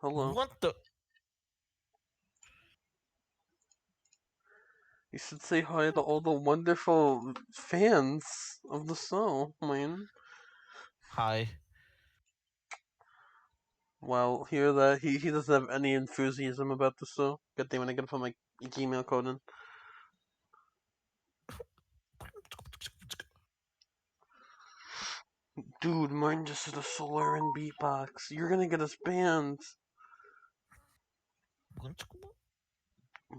Hello. What the? You should say hi to all the wonderful fans of the show, man. Hi. Well, hear that he doesn't have any enthusiasm about the show. God damn it, I gotta put my Gmail code in. Dude, mine just did a Solarian beatbox. You're gonna get us banned.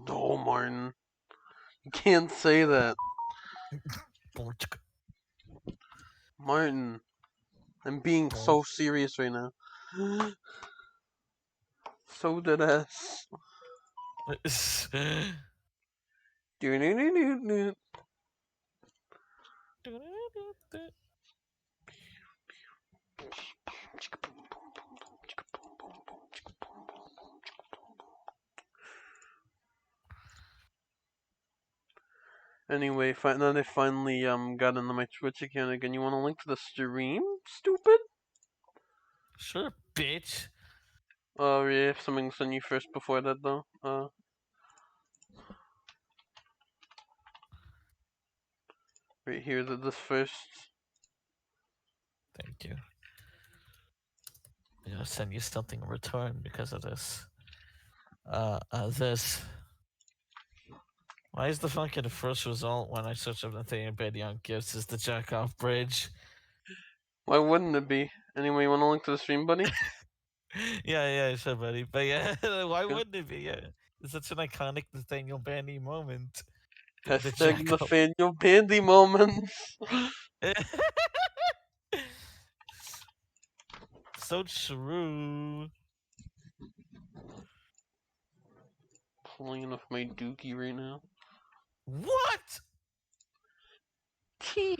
No, Martin. You can't say that. Martin, I'm being so serious right now. So dead ass. Anyway, now they finally got into my Twitch account again. You want a link to the stream? Stupid. Sure, bitch. Oh yeah, if something sent you first before that though. Right here, this first. Thank you. I'm gonna send you something in return because of this. This. Why is the fucking first result when I search up Nathaniel Betty on gifts is the jack off bridge? Why wouldn't it be? Anyway, you want a link to the stream, buddy? Yeah, sure, buddy. But yeah, why wouldn't it be? Yeah, it's such an iconic Nathaniel Bandy moment. The Hashtag jack off. Nathaniel Bandy moments. So true. Playing with my Dookie right now. What? T.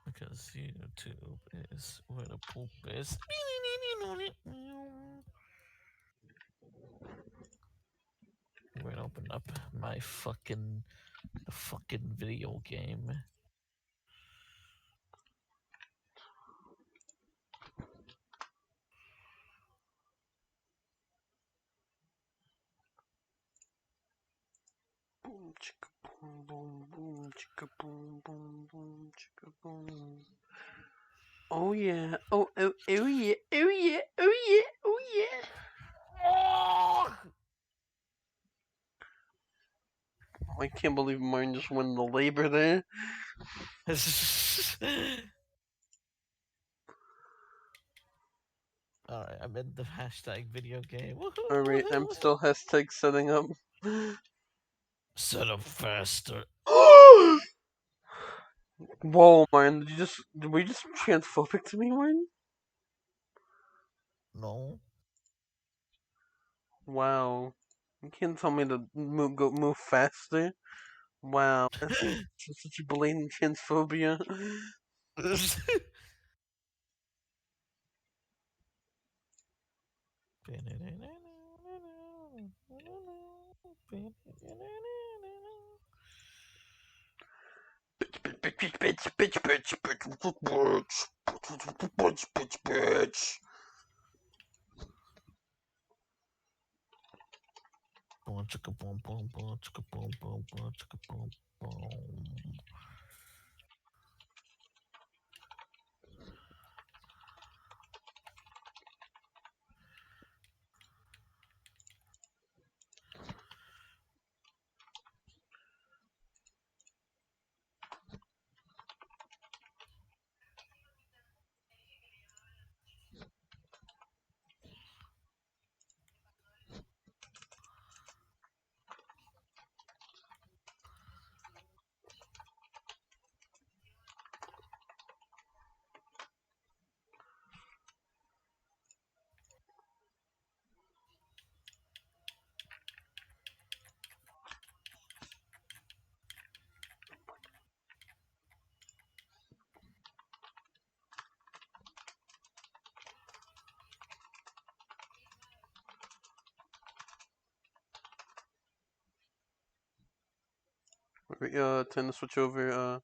Because YouTube is where the poop is. We're gonna open up my fucking video game. Boom, chicka, boom, boom, boom, chicka, boom, boom, boom, chicka, boom. Oh yeah. Oh yeah. Oh yeah. Oh yeah. Oh yeah. I can't believe mine just won the labor there. Alright, I'm in the hashtag video game. Alright, I'm still hashtag setting up. Set up faster. Whoa, man! Did we just transphobic to me, man? No. Wow. You can't tell me to move faster. Wow, that's such a blatant transphobia. Bitch. Boom, chicka, boom, boom, boom, chicka, boom, boom, boom, chicka, boom, boom. Time to switch over.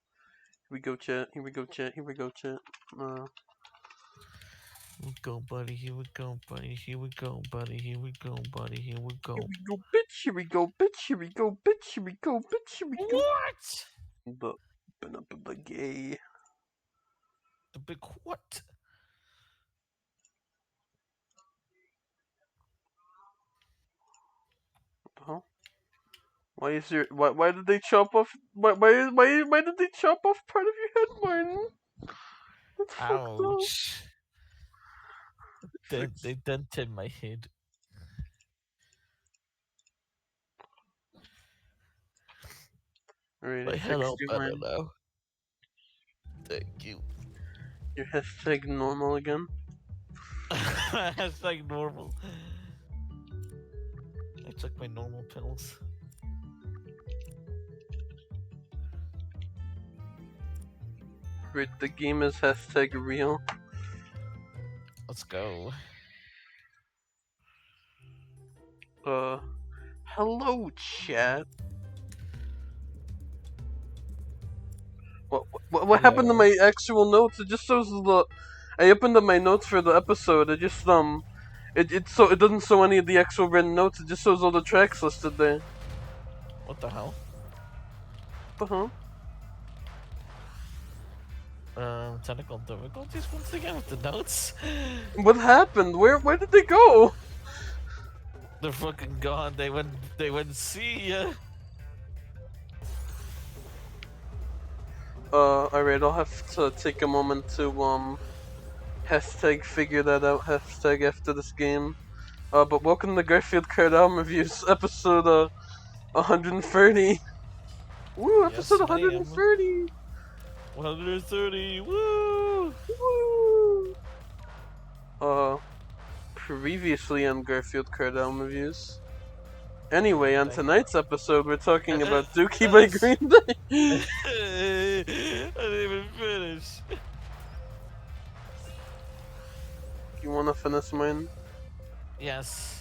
we go, chat. Here we go, chat. Here we go, chat. Here we go, buddy. Here we go, buddy. Here we go, buddy. Here we go, buddy. Here we go. Here we go, bitch. Here we go, bitch. Here we go, bitch. Here we go, bitch. Here we go. What? The gay. The big what? Huh? Why is your why did they chop off why did they chop off part of your head, Martin? That's fucked up. Ouch. They dented my head. Alright, My I head all fixed you, better Martin. now. Thank you. Your hashtag normal again. Hashtag normal. I took my normal pills. Right, the game is hashtag real. Let's go. Hello, chat. What happened to my actual notes? It just shows the. I opened up my notes for the episode. It just it doesn't show any of the actual written notes. It just shows all the tracks listed there. What the hell? Technical difficulties once again with the notes. What happened? Where did they go? They're fucking gone. They went see ya. Alright, I'll have to take a moment to hashtag figure that out, hashtag after this game. But welcome to Garfield Kart album reviews, episode 130. Woo, episode 130. 130. Woo! Woo! Previously on Garfield Kart album reviews. Anyway, on tonight's episode, we're talking about Dookie by Green Day. I didn't even finish. You wanna finish mine? Yes.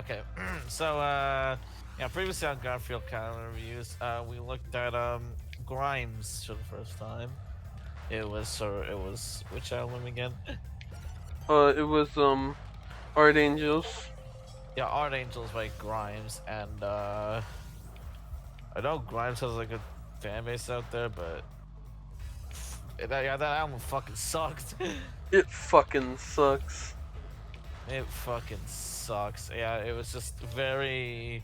Okay. So, yeah, previously on Garfield Kart reviews, we looked at Grimes for the first time. It was which album again? It was Art Angels. Yeah, Art Angels by Grimes, and I know Grimes has like a fan base out there, but that album fucking sucked. It fucking sucks. It fucking sucks. Yeah, it was just very.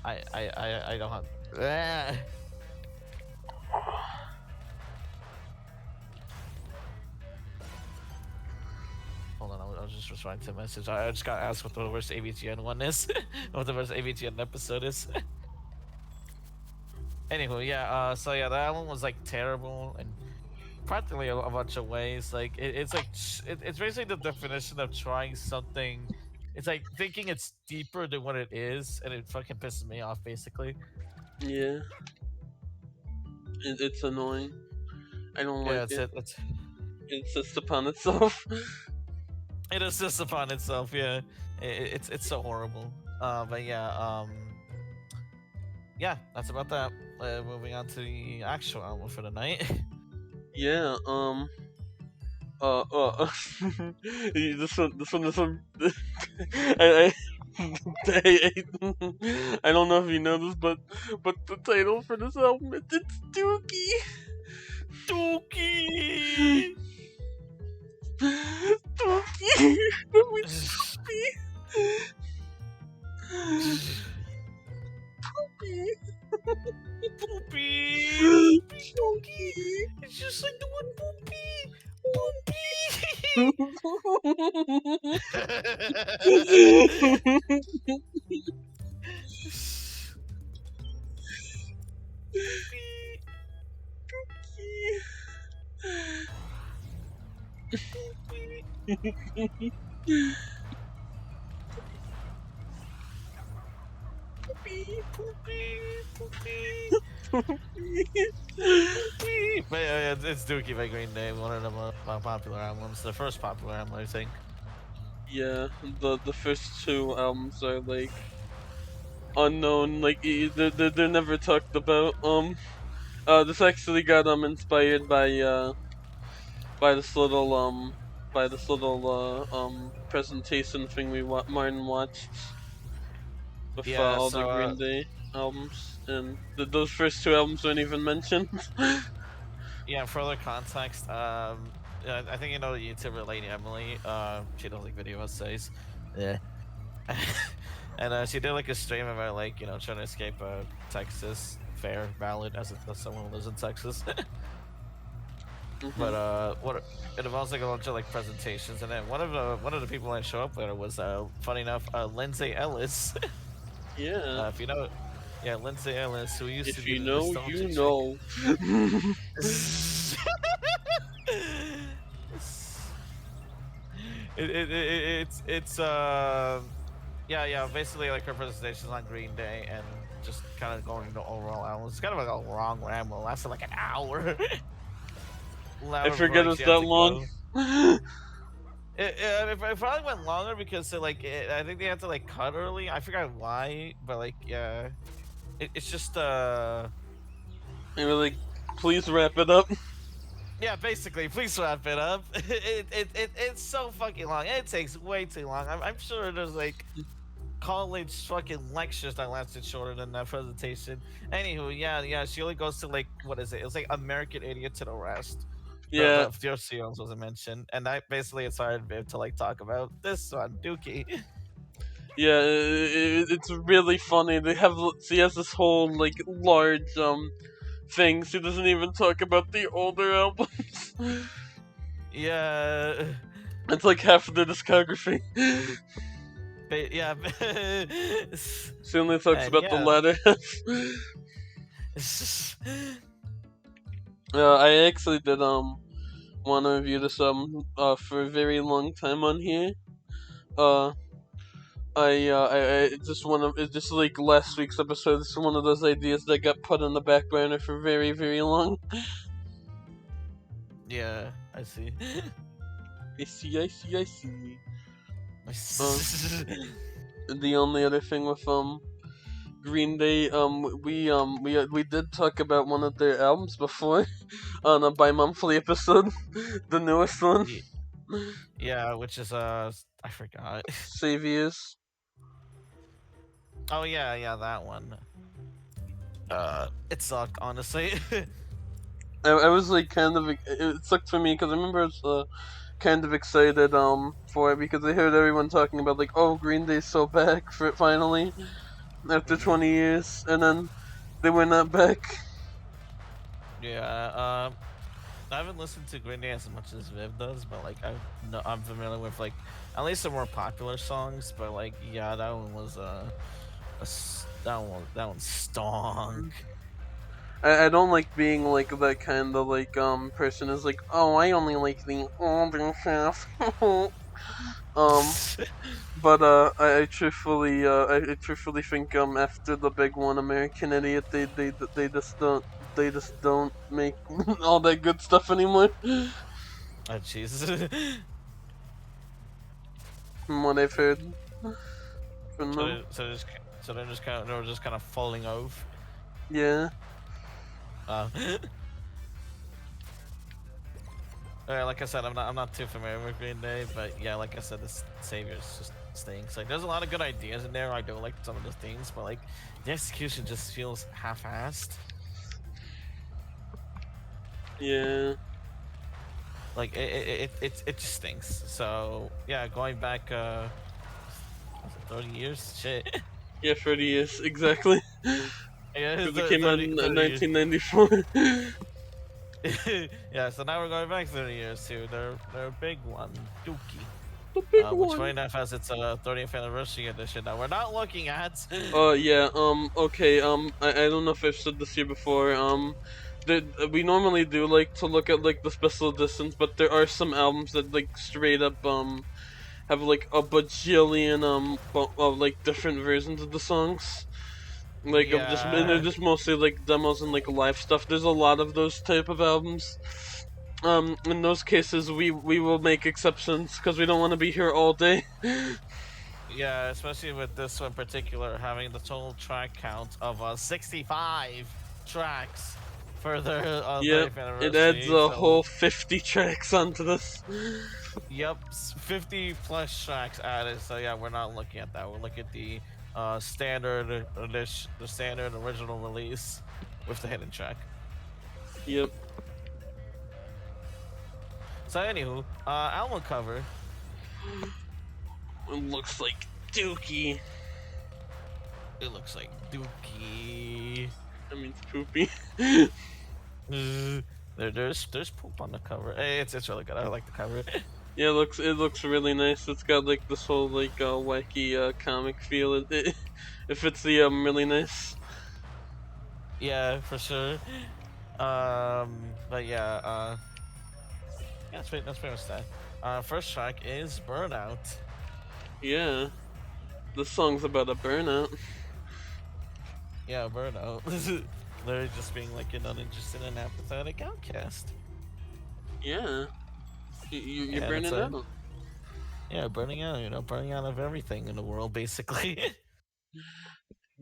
I don't have. Hold on, I was just responding to a message. I just got asked what the worst AVGN one is. What the worst AVGN episode is. Anyway, yeah, so yeah, that one was like terrible and practically a bunch of ways. Like, it's like, it's basically the definition of trying something. It's like thinking it's deeper than what it is, and it fucking pisses me off, basically. Yeah. It's annoying. I don't like it. It insists upon itself. It insists upon itself, yeah. It's so horrible. But yeah, yeah, that's about that. Moving on to the actual album for the night. Yeah, this one, I, I don't know if you know this, but the title for this album, it's Dookie! Dookie! Dookie! That was Poopy! Poopy! Dookie! It's just like the one Poopy! But yeah, it's Dookie by Green Day, one of the most popular albums, the first popular album, I think. Yeah, the first two albums are like unknown, like they're never talked about. This actually got inspired by this little presentation thing Martin watched with Yeah, all the so Green Day albums, and those first two albums weren't even mentioned. yeah, further context, I think you know the YouTuber Lady Emily. She does like video essays. Yeah. And she did like a stream about like trying to escape Texas fair ballot as someone who lives in Texas. But Hmm. what it involves like a bunch of like presentations, and then one of the people that show up there was funny enough Lindsay Ellis. Yeah. If you know, yeah, Lindsay Ellis, who used to If be you the know, nostalgia you chick. know. It's yeah, basically like her presentations on Green Day and just kind of going into overall albums. It's kind of like a long ramble. It lasted like an hour. I Loud before forget like it's she had that to long. go. It probably went longer because I think they had to like cut early. I forgot why, but like yeah, it's just I were like, please wrap it up. yeah, basically. Please wrap it up. It's so fucking long. It takes way too long. I'm sure there's like college fucking lectures that lasted shorter than that presentation. Anywho, yeah, she only goes to like what is it? It's like American Idiot to the Rest. Yeah, The Theoceans wasn't mentioned, and that basically inspired me to like talk about this one, Dookie. yeah, it's really funny. She has this whole like large thing. She doesn't even talk about the older albums. Yeah, It's like half of the discography. yeah, She only talks and about the yeah. latter half. I actually did want to review this for a very long time on here. Uh, I just one of it's just like last week's episode. It's one of those ideas that got put on the back burner for very very long. Yeah, I see. I see, I see, I see. Uh, the only other thing with Green Day, we did talk about one of their albums before on a bi-monthly episode, the newest one, Yeah, which is I forgot. Saviors. Oh yeah, that one. It sucked honestly. I was like kind of it sucked for me because I remember I was kind of excited for it because I heard everyone talking about like, oh, Green Day's so back for it finally after Mhm. 20 years, and then they were not back. Yeah, I haven't listened to Green Day as much as Viv does, but like I'm familiar with like at least the more popular songs. But like yeah, that one was that one stunk. I don't like being like that kind of like person is like, oh, I only like the older stuff. But I truthfully think after the big one, American Idiot, they just don't make all that good stuff anymore. Oh Jesus. From what I've heard from so them. they're just kind of falling off. Yeah. Uh, like I said, I'm not too familiar with Green Day, but yeah, like I said, the Saviors just stinks. Like, there's a lot of good ideas in there. I do like some of the things, but like the execution just feels half-assed. Yeah. Like it just stinks. So yeah, going back was it 30 years? Shit. Yeah, 30 years exactly. Yeah, Because it came out in 30 years. 1994. Yeah, so now we're going back 30 years to their big one, Dookie. The big Which one. funny enough has its 30th anniversary edition that we're not looking at. Yeah, okay, I don't know if I've said this here before, we normally do like to look at like the special editions, but there are some albums that like straight up, have like a bajillion, of like different versions of the songs. Like, and they're Yeah, just mostly like demos and like live stuff. There's a lot of those type of albums. In those cases, we will make exceptions because we don't want to be here all day. yeah, especially with this one in particular having the total track count of 65 tracks. further Yep, 30th it adds anniversary. a So whole 50 tracks onto this. yep, 50 plus tracks added. So yeah, we're not looking at that. We're looking at the standard edition, the standard original release with the hidden track. Yep. So anywho, album cover. It looks like Dookie. It looks like Dookie. That means poopy. There's poop on the cover. It's really good. I like the cover. Yeah, it looks really nice. It's got like this whole like wacky comic feel. It fits the really nice. Yeah, for sure. But yeah, that's pretty much that. First track is Burnout. Yeah, the song's about a burnout. Yeah, Burnout. Literally just being like an uninterested and apathetic outcast. Yeah, you're Yeah, burning that's out. Yeah, burning out. Burning out of everything in the world, basically.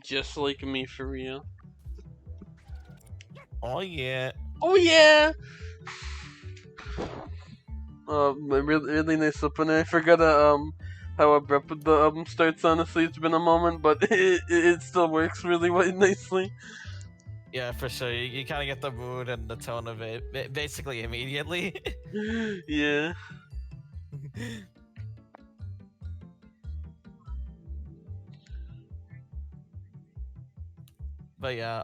Just like me, for real. Oh yeah. Oh yeah. Really nice opener. I forgot how abrupt the album starts. Honestly, it's been a moment, but it still works really nicely. Yeah, for sure. You kind of get the mood and the tone of it basically immediately. Yeah. But yeah,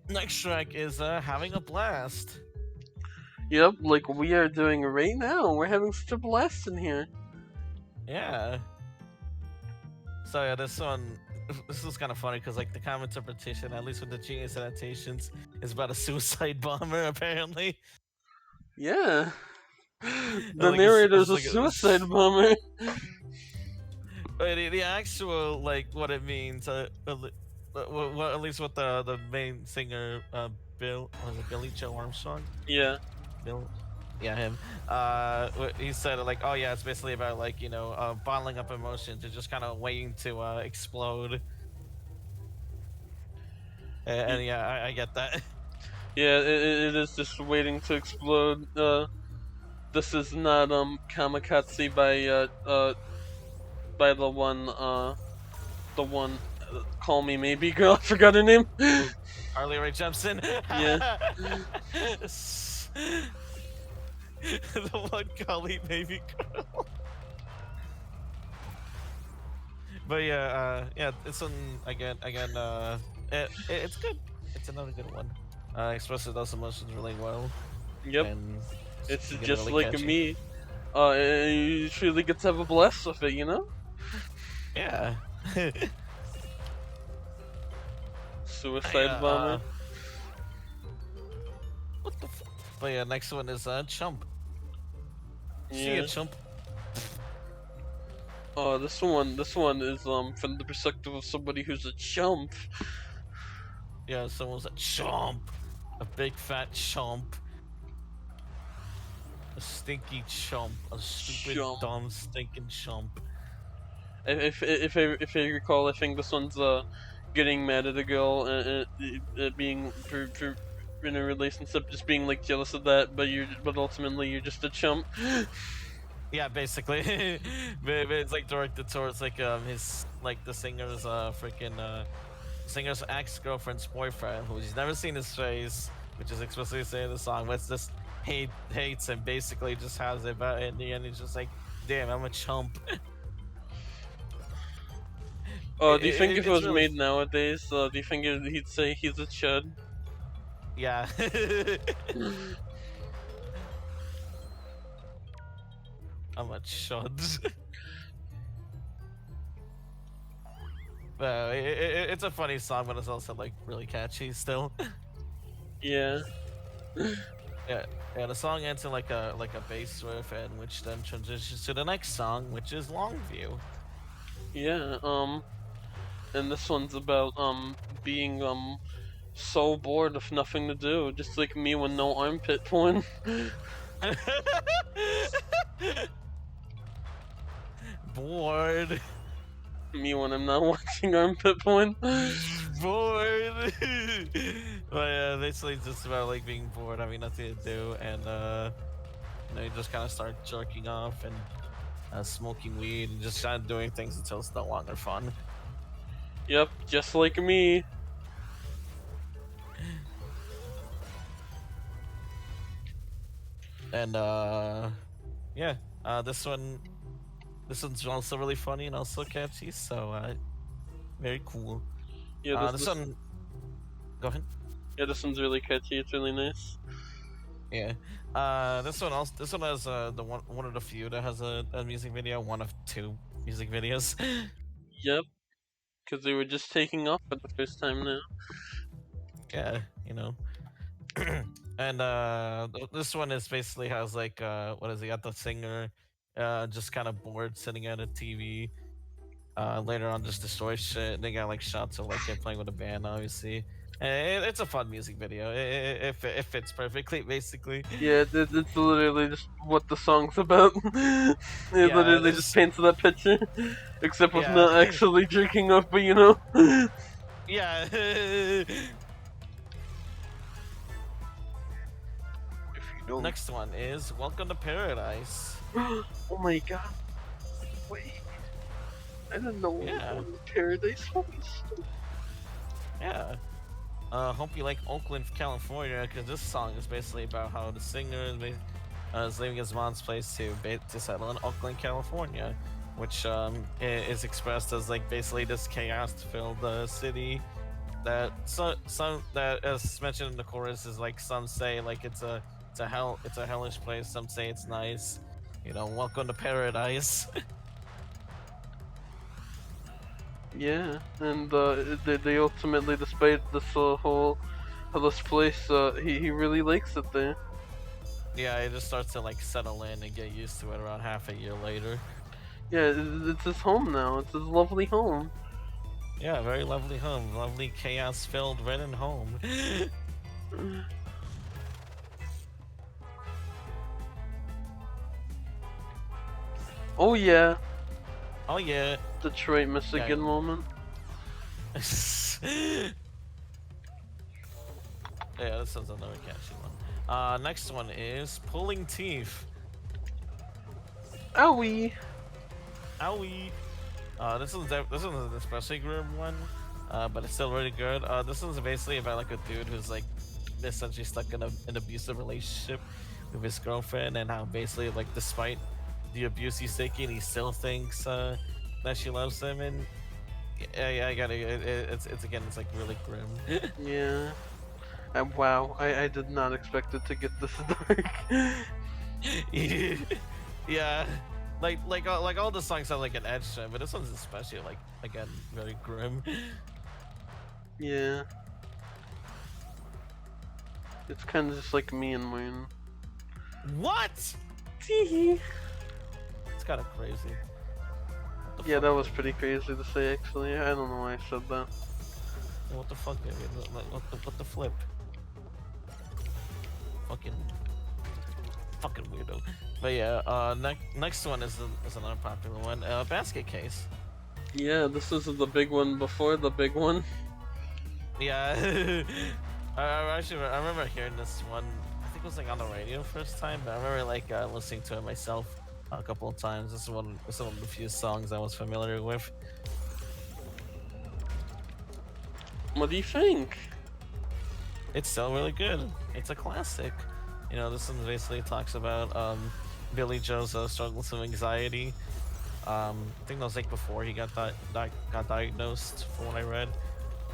next track is Having a Blast. Yep, like we are doing right now. We're having such a blast in here. Yeah. So yeah, this is kind of funny because like the common interpretation, at least with the Genius adaptations, is about a suicide bomber apparently. Yeah. The Like narrator's a like suicide bomber. But the actual like what it means, at least what the main singer, Bill, was it Billy Joe Armstrong? Yeah. Bill, yeah, him. He said like, oh yeah, it's basically about like bottling up emotions and just kind of waiting to explode. And yeah, I get that. Yeah, it is just waiting to explode. This is not Kamikaze by the one Call Me Maybe Girl. I forgot her name. Harley Rae Jepsen. Yeah. The one Collie Baby Girl. But yeah, this one again. It's good. It's another good one. Expresses those emotions really well. Yep. And It's again, just really like catchy. me. You truly get to have a blast with it, you know? Yeah. Suicide bomber. What the? But yeah, next one is Chump. See Yeah. ya, Chump. Oh, this one is from the perspective of somebody who's a chump. Yeah, someone's a chump, a big fat chump, a stinky chump, a stupid, Chump. dumb, stinking chump. If I recall, I think this one's getting mad at a girl and being for in a relationship, just being like jealous of that, but ultimately you're just a chump. Yeah, basically. But it's like directed towards like his like the singer's singer's ex-girlfriend's boyfriend, who he's never seen his face, which is explicitly said in the song, but it's just hates and basically just has it, but in the end he's just like, damn, I'm a chump. Oh, do you think if it was really... made nowadays, do you think he'd say he's a chud? Yeah. I'm a chud. But it's a funny song, but it's also like really catchy still. Yeah. Yeah, the song ends in like a bass riff, and which then transitions to the next song, which is Longview. Yeah. And this one's about being so bored with nothing to do, just like me with no armpit porn. Bored. Me when I'm not watching armpit porn. bored. But yeah, basically it's just about like being bored, having nothing to do, and you just kind of start jerking off and smoking weed and just kind of doing things until it's no longer fun. Yep, just like me. And yeah, this one's also really funny and also catchy, so very cool. Yeah, This one, go ahead. yeah, this one's really catchy. It's really nice. Yeah. This one has the one of the few that has a music video, one of two music videos. Yep, because they were just taking off for the first time now. Yeah, you know. And this one is basically has like what is it? Got the singer just kind of bored sitting at a TV. Later on just destroys shit. They got like shots of like him playing with a band, obviously. And it's a fun music video. It fits perfectly, basically. Yeah, it's literally just what the song's about. It Yeah, literally just paints that picture, except with yeah, not actually drinking up, but you know. yeah. If you don't. Next one is Welcome to Paradise. Oh my god! Wait, I didn't know we were Yeah. going to Paradise. Holy shit. Yeah. Hope you like Oakland, California, because this song is basically about how the singer is leaving his mom's place to settle in Oakland, California, which is expressed as like basically this chaos-filled city that that as mentioned in the chorus is like some say like it's a hellish place, some say it's nice. You know, welcome to paradise. Yeah, and they ultimately, despite this whole this place, he really likes it there. Yeah, it just starts to like settle in and get used to it around half a year later. Yeah, it's his home now. It's his lovely home. Yeah, very lovely home, lovely chaos-filled Reddit home. Oh yeah, Oh yeah. Detroit, Michigan Yeah. moment. Yeah, this one's another catchy one. Next one is Pulling Teeth. Owie. Owie. This one's an especially grim one, but it's still really good. This one's basically about like a dude who's like essentially stuck in an abusive relationship with his girlfriend, and how basically like despite the abuse he's taking, he still thinks that she loves him, and I gotta. It's again, it's like really grim. Yeah. Wow, I did not expect it to get this dark. Yeah, like all the songs have like an edge to it, but this one's especially like again very grim. Yeah. It's kind of just like me and mine. What? Teehee. It's kind of crazy. What the Yeah, fuck, that was dude? pretty crazy to say. Actually, I don't know why I said that. What the fuck, dude? What the flip? Fucking weirdo. But yeah, next one is another popular one. Basket Case. Yeah, this is the big one before the big one. Yeah. I remember hearing this one. I think it was like on the radio first time, but I remember like listening to it myself a couple of times. This is one of the few songs I was familiar with. What do you think? It's still really good. It's a classic. You know, this one basically talks about Billy Joe's struggles with anxiety. I think that was like before he got got diagnosed, from what I read.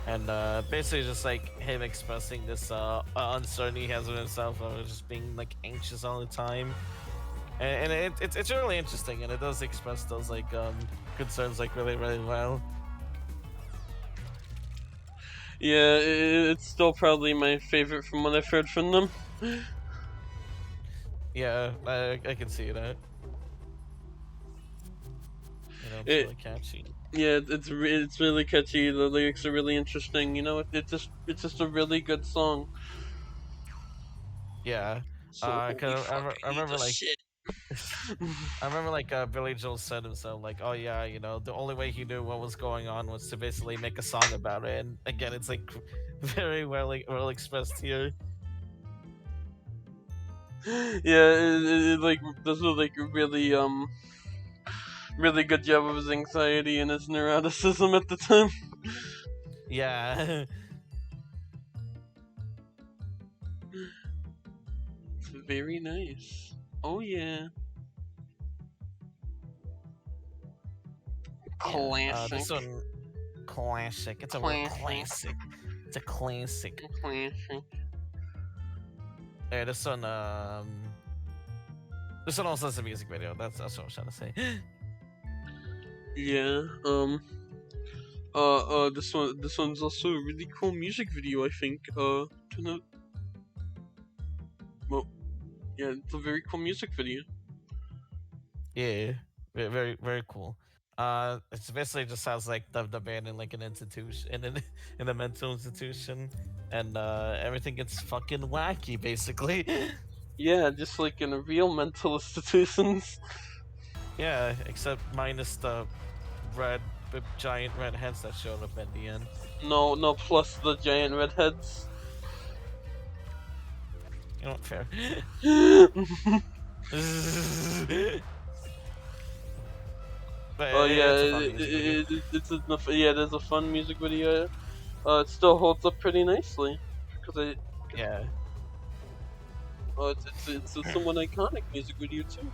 And basically just like him expressing this uncertainty he has with himself of just being like anxious all the time. And it's really interesting, and it does express those like concerns like really well. Yeah, it's still probably my favorite from what I've heard from them. Yeah, I can see that. You know, it's It, really catchy. yeah, it's really catchy. The lyrics are really interesting. You know, it's just a really good song. Yeah. So holy Cause fucking I remember the like shit. I remember like Billy Joel said himself like, oh yeah, the only way he knew what was going on was to basically make a song about it. And again, it's like very well expressed here. Yeah, it like does a like really good job of his anxiety and his neuroticism at the time. Yeah. It's very nice. Oh yeah, Yeah. classic, This one classic. It's a real classic, classic. It's a classic. classic. Yeah, this one also has a music video. That's what I was trying to say. Yeah. This one's also a really cool music video. I think. Turn out. Well, yeah, it's a very cool music video. Yeah. Very very cool. It's basically just sounds like the band in like an institution in a mental institution, and everything gets fucking wacky basically. Yeah, just like in a real mental institutions. Yeah, except minus the red giant red heads that showed up at the end. No, no, plus the giant redheads. You know what? Fair. But Oh yeah, yeah, it's a fun music video. yeah, there's a fun music video. It still holds up pretty nicely because Yeah. it's a somewhat iconic music video too.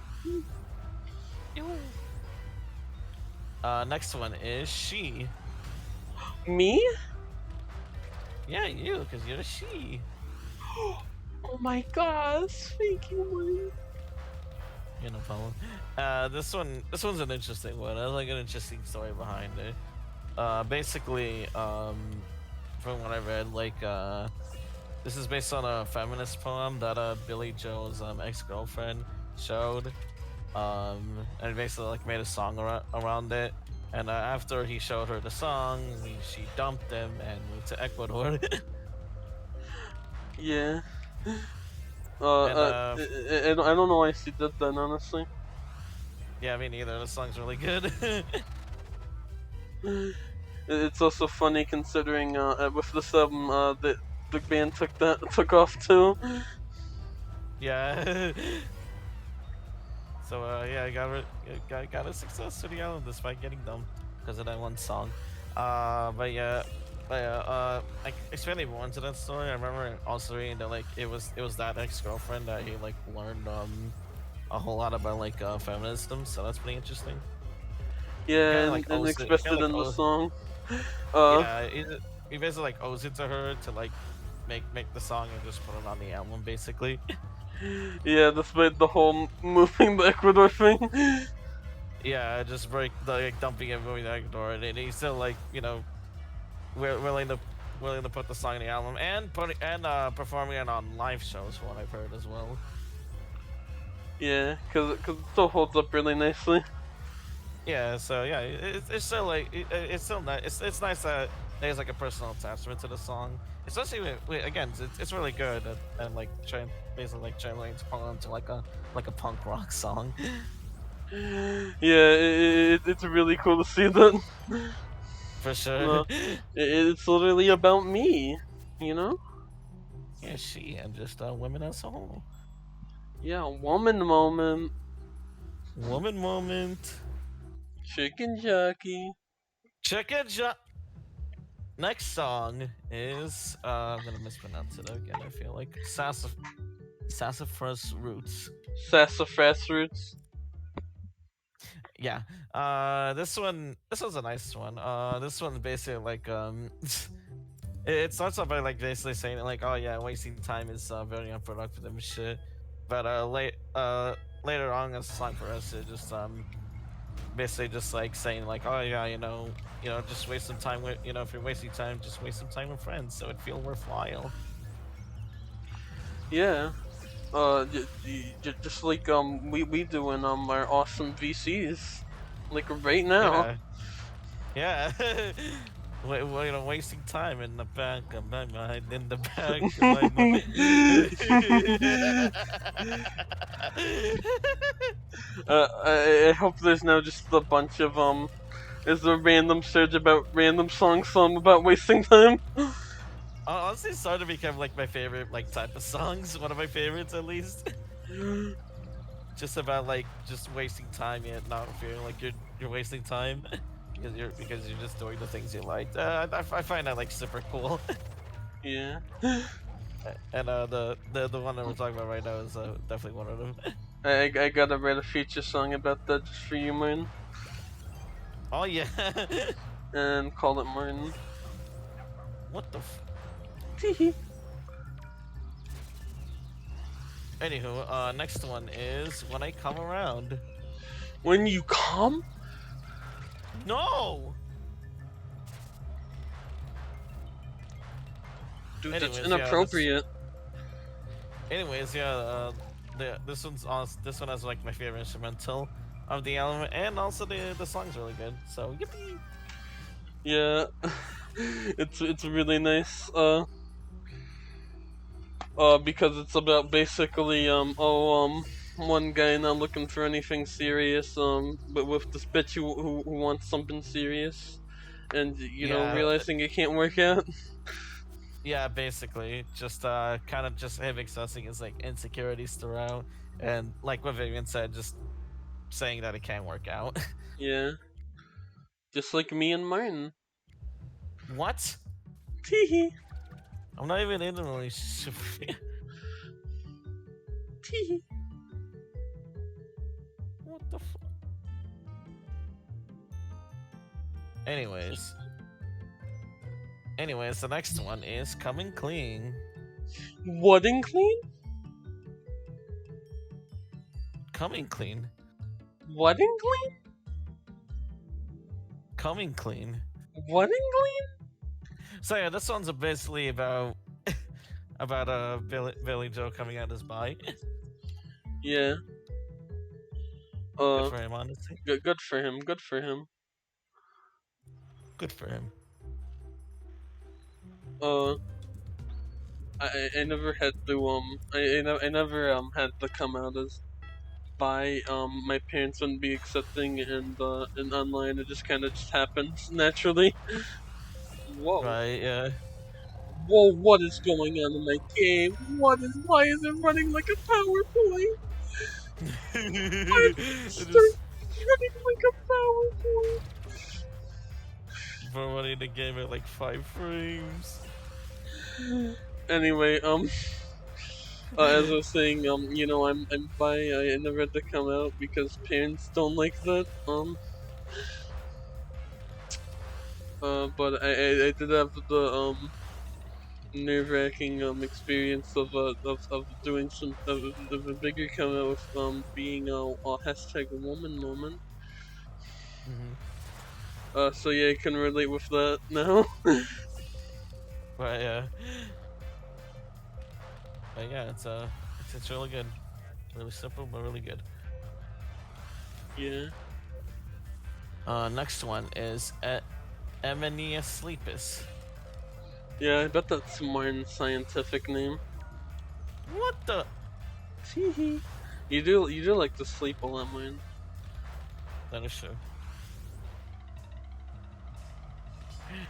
Next one is she. Me? Yeah, you, because you're a she. Oh my gosh! Thank you, Mike. You know, problem. This one's an interesting one. I like an interesting story behind it. Basically, from what I read, like, this is based on a feminist poem that Billy Joel's ex-girlfriend showed. And basically like made a song around it. And after he showed her the song, she dumped him and moved to Ecuador. Yeah. And, I don't know why she did that, honestly. yeah, me neither. The song's really good. It's also funny considering with this album the band took off too. Yeah. So yeah, I got a success to the album despite getting dumped because of that one song. But yeah, like expanding more into that story, I remember also reading that like it was that ex-girlfriend that he like learned a whole lot about like feminism, so that's pretty interesting. Yeah, Like and owes expressed it like in the owes, song. yeah, he basically like owes it to her to like make the song and just put it on the album basically. Yeah, despite the whole moving the Ecuador thing. Yeah, just break the like dumping and moving the Ecuador, and he's still like willing to put the song in the album and performing it on live shows, from what I've heard as well. Yeah, cause it still holds up really nicely. Yeah, so yeah, it's still like it's still nice. It's nice that there's like a personal attachment to the song, especially again, it's really good and like basically like trying to pull into like a punk rock song. Yeah, it's really cool to see that. For sure. It's literally about me, you know? Yeah, she and just women as a whole. Yeah, woman moment. Woman moment. Chicken jockey. Chicken jockey. Next song is I'm gonna mispronounce it again. I feel like Sassafras Roots. Sassafras roots. Yeah. This one's a nice one. This one's basically like it starts off by like basically saying like, oh yeah, wasting time is very unproductive and shit. But later on in the song for us, it just basically just like saying like, oh yeah, just waste some time with, if you're wasting time, just waste some time with friends, so it'd feel worthwhile. Yeah. Just like we do in our awesome VCs, like right now. Yeah. Wasting time in the back of my mind, in the back of my mind. I hope there's now just a bunch of is a random surge about random songs about wasting time. Honestly, it's starting to become like my favorite like type of songs. One of my favorites, at least. Just about like just wasting time yet not feeling like you're wasting time because you're just doing the things you like. I find that like super cool. Yeah. And the one that we're talking about right now is definitely one of them. I gotta write a feature song about that just for you, man, Oh yeah. and call it Martin. What the? Teehee. Anywho, next one is when I come around. When you come? No. Dude, that's Anyways, inappropriate. this one has like my favorite instrumental of the album, and also the song's really good. So yippee! Yeah. It's really nice. Because it's about basically one guy not looking for anything serious, but with this bitch who wants something serious, and Yeah, realizing it can't work out. yeah, basically, just kind of just him expressing his like insecurities throughout, and like what Vivian said, just saying that it can't work out. Yeah, just like me and Martin. What? Teehee. I'm not even in a relationship. Teehee. What the? Anyways, the next one is coming clean. Wooden clean? Coming clean. Wooden clean? Coming clean. Wooden clean? So yeah, this one's basically about Billy Joe coming out his bike. Yeah. Good for him, honestly. Good for him. Good for him. Good for him. I never had to I never had to come out as bi. My parents wouldn't be accepting, and online it just kind of just happens naturally. Whoa. Right? Yeah. Whoa, what is going on in my game? Why is it running like a PowerPoint? Why is it Just running like a PowerPoint? for running the game at like 5 frames. Anyway, as I was saying, I'm bi. I never had to come out because parents don't like that. But I did have the nerve-wracking experience of doing some of a bigger come out with being a hashtag woman moment. So yeah, I can relate with that now. But yeah. But yeah, it's really good. Really simple, but really good. Yeah. Next one is Emenia Sleepus. Yeah, I bet that's a modern scientific name. What the? Teehee. You do like to sleep a lot, man. That is true.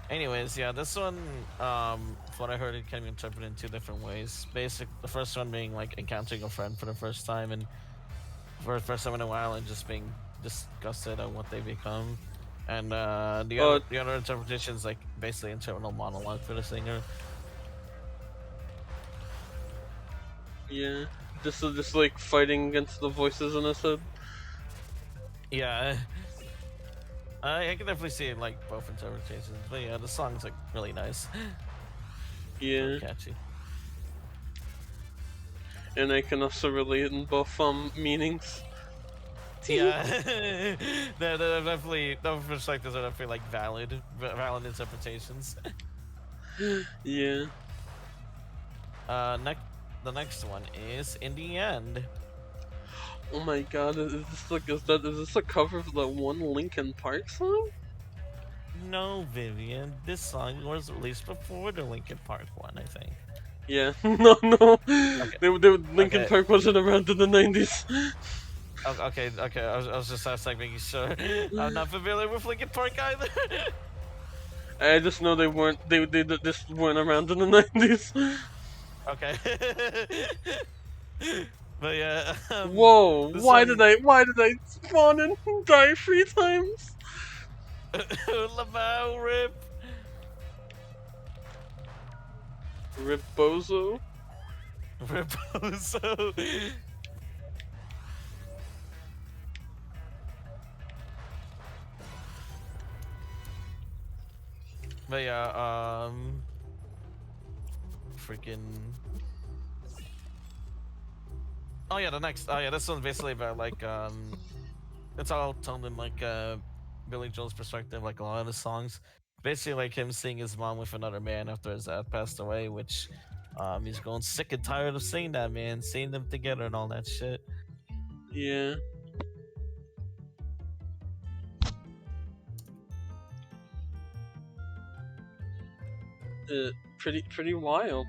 Anyways, yeah, this one, from what I heard, it can be interpreted in two different ways. The first one being like encountering a friend for the first time, and for the first time in a while, and just being disgusted at what they become. And the other interpretation is like basically internal monologue for the singer. Yeah. Just like fighting against the voices in his head. Yeah. I can definitely see like both interpretations, but yeah, the song's like really nice. Yeah. Really catchy. And I can also relate in both meanings. Yeah, they're definitely those perspectives are definitely like valid interpretations. Yeah. The next one is In the End. Oh my god, is this a cover of that one Linkin Park song? No, Vivian, this song was released before the Linkin Park one, I think. Yeah. No. Okay. Linkin Park wasn't around in the 90s. Okay. I was just like making sure. I'm not familiar with Linkin Park either. I just know they just weren't around in the 90s. Okay. But yeah, Whoa! this one, Why did I spawn and die 3 times? Lamau rip. Ribozo. Riposo. But yeah, freaking. Oh yeah, this one's basically about like it's all told in like Billy Joel's perspective, like a lot of the songs. Basically like him seeing his mom with another man after his dad passed away, which he's going sick and tired of seeing that man, seeing them together and all that shit. Yeah. Pretty wild.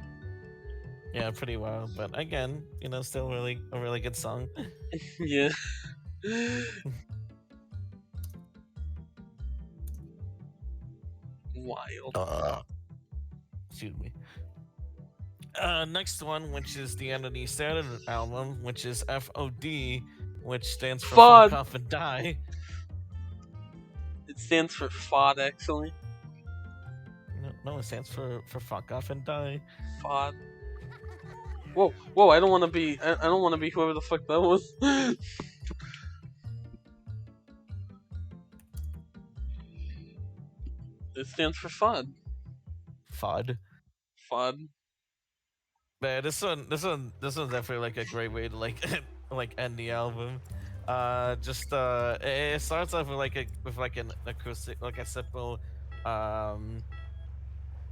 Yeah, pretty wild, but again, still really a really good song. Yeah. Wild. Excuse me. Next one, which is the end of the standard album, which is FOD, which stands for FOD. Fuck Off and Die. It stands for FOD, actually. No, it stands for Fuck Off and Die. FOD. Whoa! I don't want to be. I don't want to be whoever the fuck that was. It stands for FOD. FOD. FOD. Man, this one's definitely like a great way to like like end the album. It starts off with like an acoustic, like a simple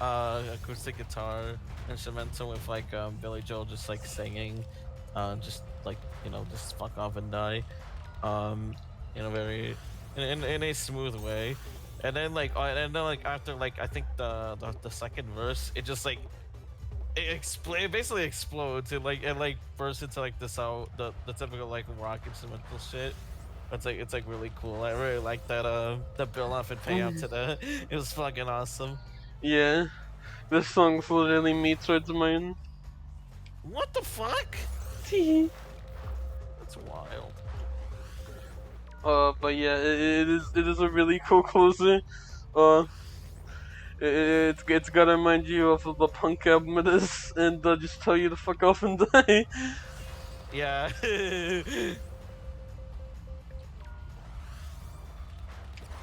acoustic guitar instrumental with like Billy Joel just like singing, just like just fuck off and die, in a very in a smooth way, and then like after like I think the second verse it just like it basically explodes and like bursts into like the typical like rock instrumental shit. It's like really cool. I really like that the build off and payout to that. It was fucking awesome. Yeah. This song's literally me towards mine. What the fuck? Tee. That's wild. But yeah, it is a really cool closer. It's gotta remind you of the punk album it is, and just tell you to fuck off and die. Yeah.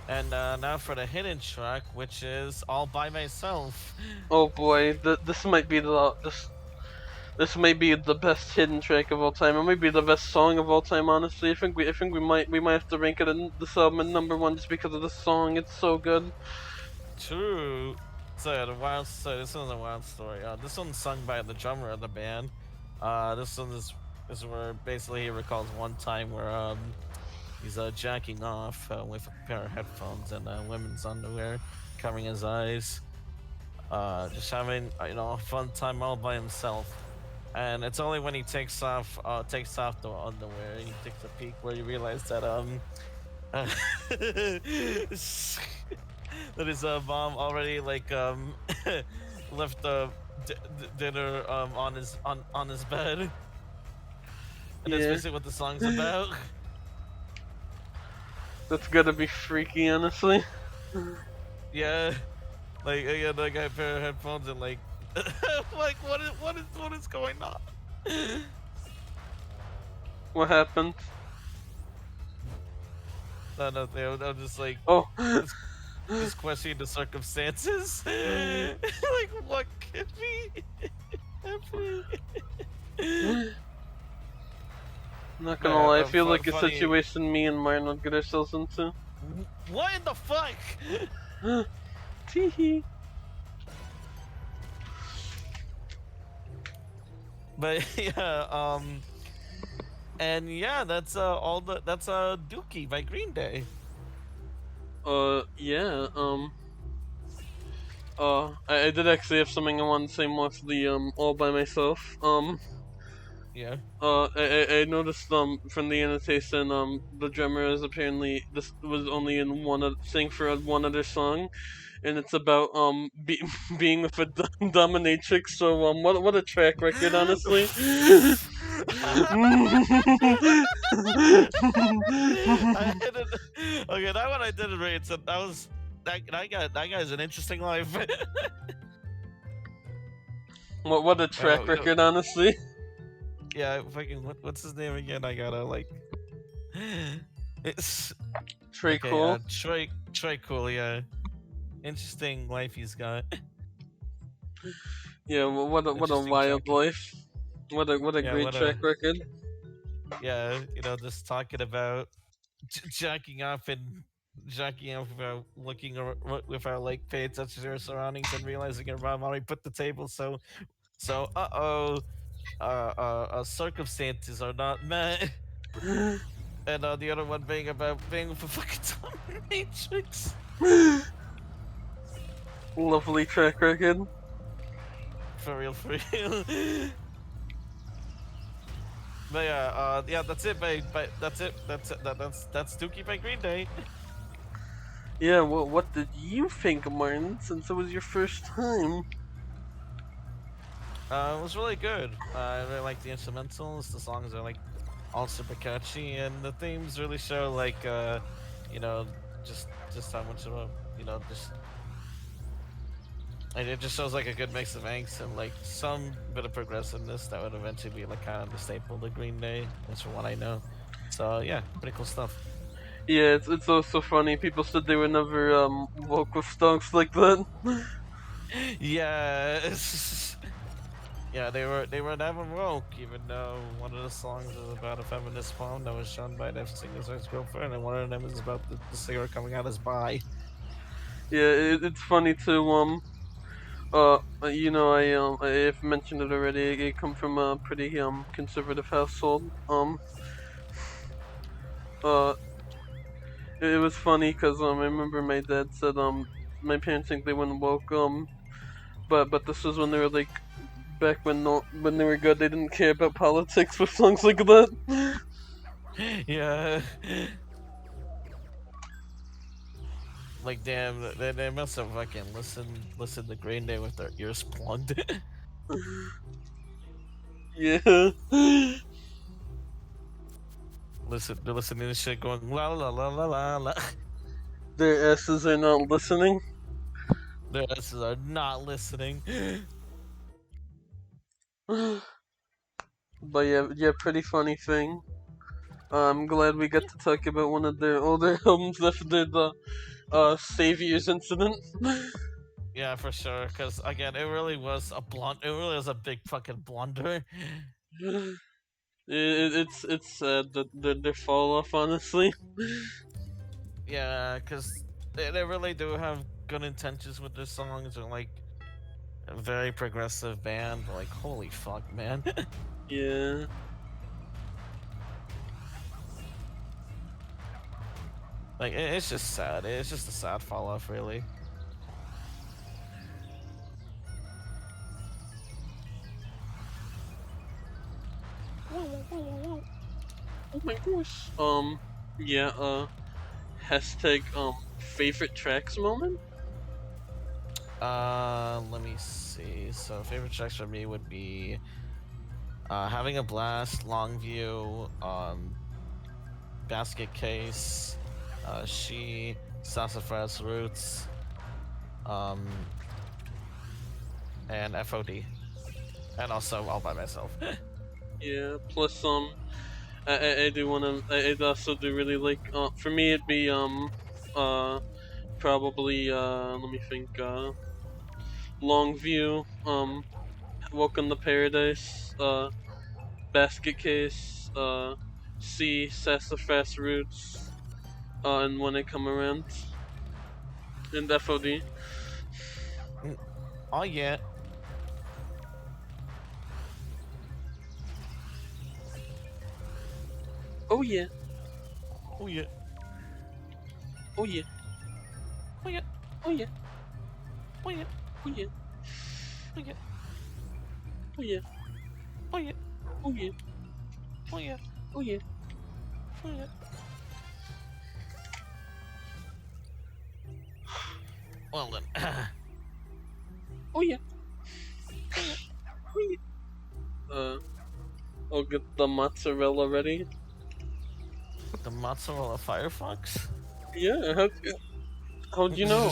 And now for the hidden track, which is All By Myself. Oh boy, this might be this may be the best hidden track of all time. It might be the best song of all time. Honestly, I think we might have to rank it in this album at #1 just because of the song. It's so good. True. So this one's a wild story. This one's sung by the drummer of the band. This one is where basically he recalls one time where he's jacking off with a pair of headphones and women's underwear covering his eyes. Just having a fun time all by himself. And it's only when he takes off the underwear and he takes a peek where you realize that that his mom already like left the dinner on his bed. And that's basically what the song's about. That's gotta be freaky, honestly. Yeah, like I got like a pair of headphones and like, like what is going on? What happened? No, nothing. I'm just like, just questioning the circumstances. Like, what could be happening? I'm not gonna lie, I feel like a situation me and Martin would get ourselves into. What in the fuck? Teehee. But yeah, and yeah, that's Dookie by Green Day. Yeah, I did actually have something I wanted to say more for the, All By Myself. Yeah. I noticed from the annotation the drummer is apparently this was only in sang for one other song, and it's about being with a dominatrix. So what a track record, honestly. I didn't. Okay, that one I didn't read. So that was that guy's an interesting life. What a track You know, record, honestly. yeah, fucking what's his name again? I gotta like. It's Trey okay. Cool. Troy Cool. Yeah, interesting life he's got. Yeah, what a Interesting wild jacket. life. What a Yeah, great what track a record. yeah. Just talking about jacking off and jacking off without without like paying attention to our surroundings and realizing our mom already put the table. So circumstances are not met. And the other one being about being with a fucking dominatrix. Lovely track record. For real, for real. But yeah, that's it, but that's it. That's Dookie by Green Day. Yeah, well, what did you think, Martin, since it was your first time? It was really good. I really like the instrumentals. The songs are like all super catchy, and the themes really show like you know, just how much of a just and it just shows like a good mix of angst and like some bit of progressiveness that would eventually be like kind of the staple of Green Day, that's from what I know. So yeah, pretty cool stuff. Yeah, it's also funny. People said they would never woke with songs like that. Yeah. Yeah, they were never woke, even though one of the songs is about a feminist poem that was shown by the singer's ex-girlfriend, and one of them is about the singer coming out as bi. Yeah, it's funny too. I've mentioned it already. I come from a pretty conservative household. Uh, it was funny because I remember my dad said my parents think they wouldn't woke but this was when they were like back when when they were good. They didn't care about politics with songs like that. Yeah. Like damn, they must have fucking listened to Green Day with their ears plugged. Yeah. They're listening to shit going la la la la la la. Their asses are not listening. Their asses are not listening. But yeah, pretty funny thing. I'm glad we got to talk about one of their older albums after the Saviors incident. Yeah, for sure. Because again, it really was a blunt. It really was a big fucking blunder. It's sad that their fall off, honestly. Yeah, because they really do have good intentions with their songs. They're like a very progressive band. Like holy fuck, man. Yeah. Like it's just sad. It's just a sad fall off, really. Oh my gosh. Yeah. Hashtag favorite tracks moment. Let me see. So favorite tracks for me would be Having a Blast, Longview, Basket Case, She, Sassafras Roots, um, and FOD, and also All by Myself. Yeah. Plus I do wanna. I also do really like. For me it'd be probably let me think. Longview. Welcome to Paradise. Basket Case. C. Sassafras Roots. And When I Come Around. And FOD. Oh yeah. Oh yeah. Oh yeah. Oh yeah. Oh yeah. Oh yeah. Oh yeah. Oh yeah. Oh yeah. Oh yeah. Oh yeah. Oh yeah. Oh yeah. Oh yeah. Oh yeah. Well then. Oh yeah. Oh yeah. Oh yeah. I'll get the mozzarella ready. The mozzarella Firefox? Yeah. How'd you know?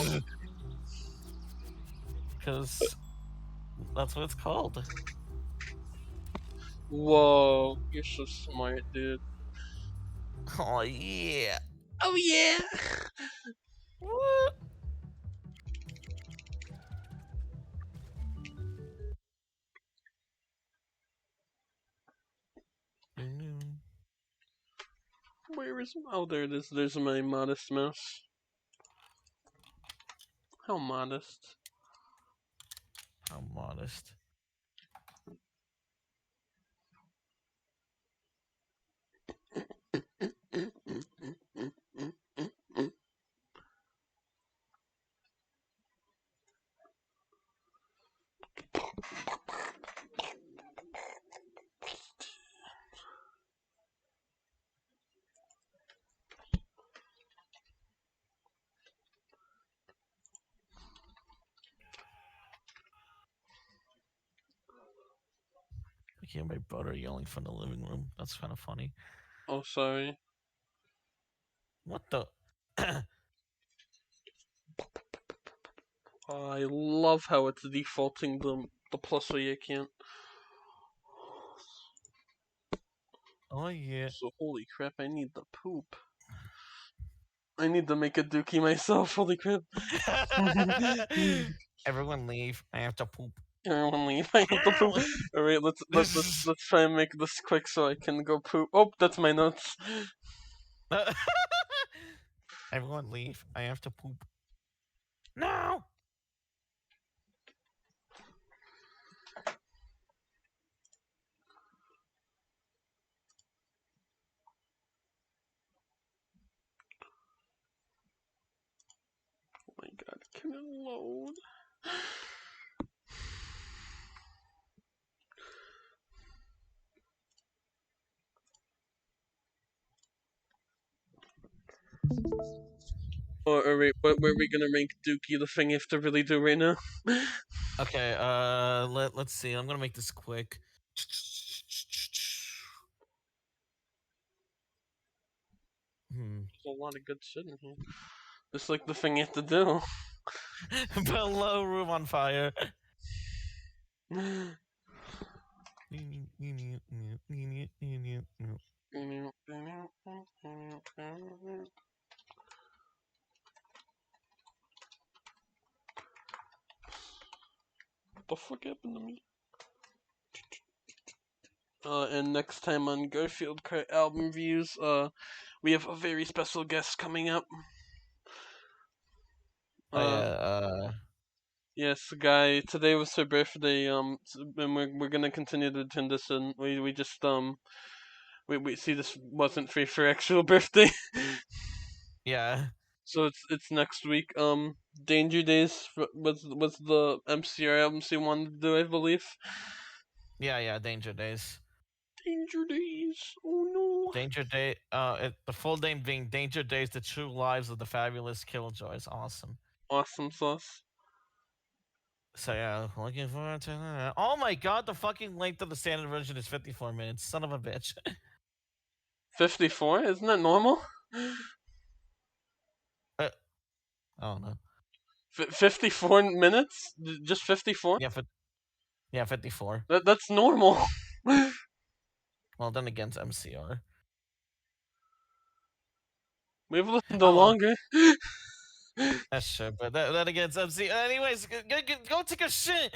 Because that's what it's called. Whoa, you're so smart, dude. Oh yeah. Oh yeah. What? Where is? Oh, there it is. There's my modest mouse. How modest. How modest. I hear my brother yelling from the living room. That's kind of funny. Oh, sorry. What the? I love how it's defaulting the plus so you can't. Oh yeah. So holy crap! I need the poop. I need to make a Dookie myself. Holy crap! Everyone leave. I have to poop. Everyone leave. I have to poop. All right, let's try and make this quick so I can go poop. Oh, that's my notes. Everyone leave. I have to poop. No. Oh my god, can it load? Oh, alright, what are we gonna rank Dookie the thing you have to really do right now? Okay. Let's see. I'm gonna make this quick. Hmm. There's a lot of good shit in here. Just like the thing you have to do. Below room on fire. What the fuck happened to me? And next time on Garfield Kart album views, we have a very special guest coming up. Yeah. Yes, guy. Today was her birthday. And we're gonna continue to attend this, and we just we see this wasn't free for actual birthday. Yeah. So it's next week. Danger Days was the MCR album she wanted to do, I believe. Yeah. Danger Days. Danger Days. Oh no. Danger Day. The full name being Danger Days: The True Lives of the Fabulous Killjoys. Awesome. Awesome sauce. So yeah, looking forward to that. Oh my god, the fucking length of the standard version is 54 minutes. Son of a bitch. 54? Isn't that normal? Oh no. 54 minutes? Just 54? Yeah, 54. That's normal. Well, then against MCR. We've listened to Oh well, longer. that's true. But that against MCR. Anyways, go take a shit.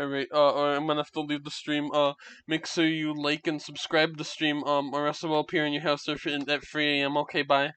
Alright, I'm gonna have to leave the stream. Make sure you like and subscribe to the stream, or else I will appear in your house at 3 a.m. Okay, bye.